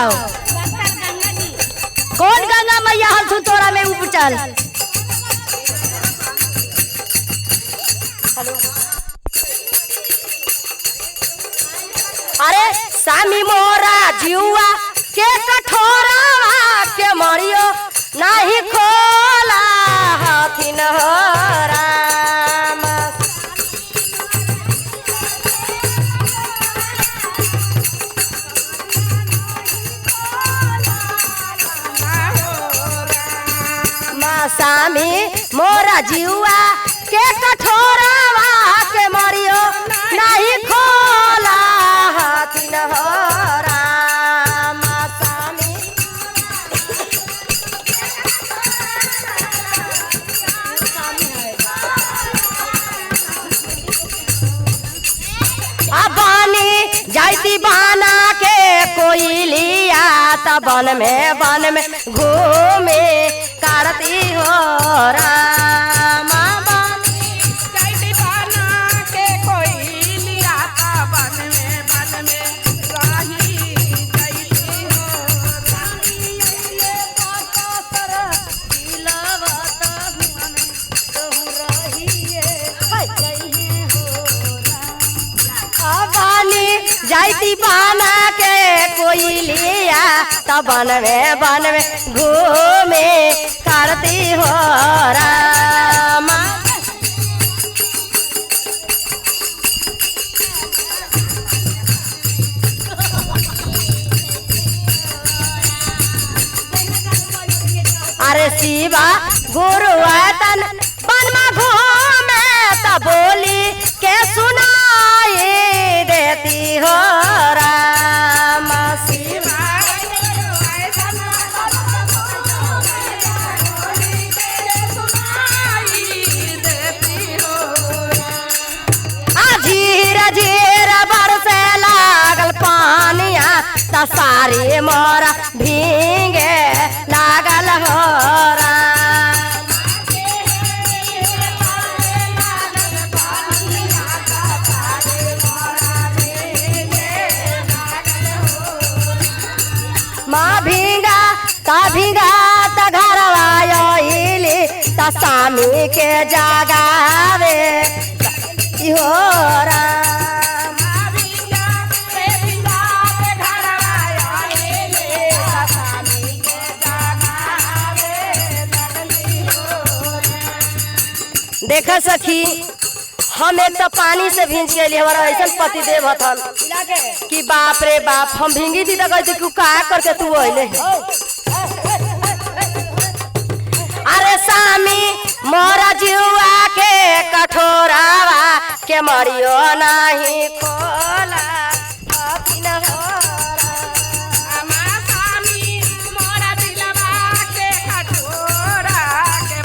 बताओ कौन गंगा मैया हलथू तोरा में उपचल? अरे सामी मोरा जुआ के कठोरा के मरियो नहीं खोला हाथिन हो राम। सामी मोरा जुआ के कठोरा के मरियो नहीं खोला हाथिन हो राम। सामी बानी जाती बाना के कोई लिया त बन में घूमे करती हो राम। जाती बाना के कोई लिया त बन में राही जाती हो जाती बाना के कोई लिया त बन में घूमे करती हो राम। अरे शिवा गुरु तन बन में घूमे त बोली के सुनाई देती हो राम। शिवा झीर झीर बरसे लागल पानिया त सारी मोरा भींगे लागल हो राम। माँ भींगा त घरवा आइली त सामी के जगावे हो राम। देख सखी हम एक तो पानी से भींज गए हमारा ऐसा पति देव हथन कि बाप रे बाप हम भींगी थी तो कहती तू का करके तू अइले। अरे सामी मोरा जुआ के कठोरावा के मरियो नहीं खोला हाथिन हो राम। सामी मोरा दिलवा के कठोरा के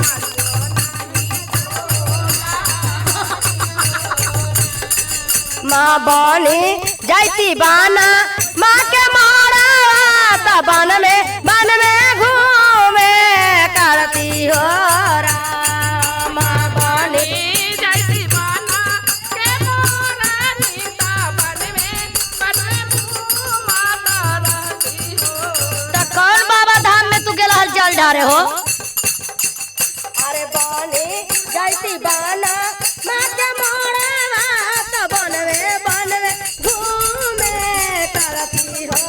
माँ बनी जाती बाना माँ के मारा त बन में घूमे करती हो राम। बनी जाती बाना के मोरा नीता बन में घूमाता रहती हो। त कौन बाबा धाम में तू गेल जल ढारे हो? अरे बनी जाती बाना माँ के मारा त बन में घूमे करती हो।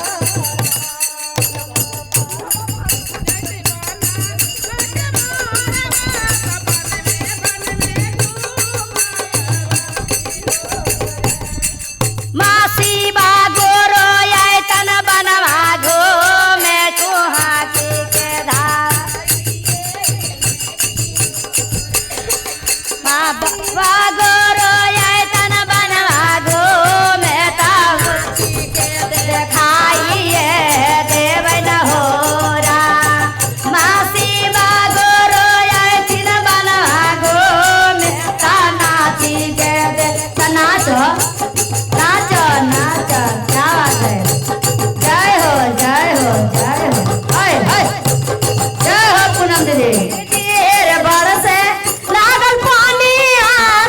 मासी बागोरो आय तन बनवा घूमे चुहाकी के धार। बागोरो आय तन बनवा घूमे ताहुची के देखाइए देवै न हो राम। मासी बागोरो आय तन बनवा घूमे तानाची के दे तनाचो नाचो नाचो जय हो जय हो जय हो हाय हाय जय हो पूनम दीदी। बरसे लागल पानी आ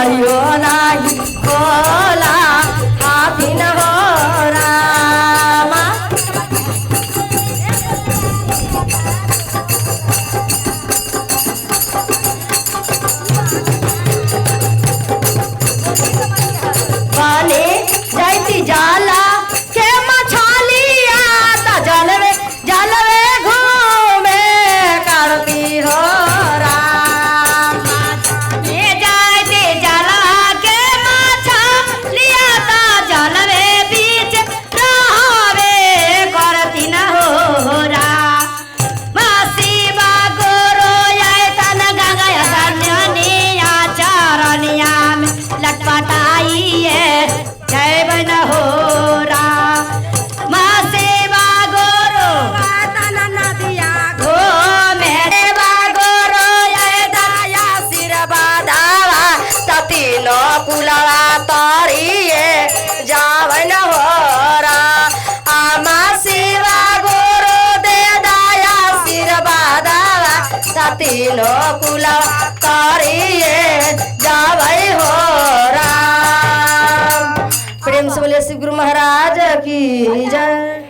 कहियो नाही होला हाथिन हो रामा। बने जाती जाला के मछलिया त जलवे घूमे करती हो राम। ये जाती जाला के मछलिया त जलवे बीच रहवे करती न हो राम। शिवा गुरु तन गंगा धन्यनिया चरनिया में लटपटाइए जय बन हो राम। शिवा गुरु तन नदिया गो मेरे बागोरो दया सिर बाधावा तीनों कुलवा तारिए जावन हो राम। आमा शिवा गुरु दे दया सिर बाधावा तीनों कुलवा तारिए जावई हो राम। प्रेम से बोले शिव गुरु महाराज की जय।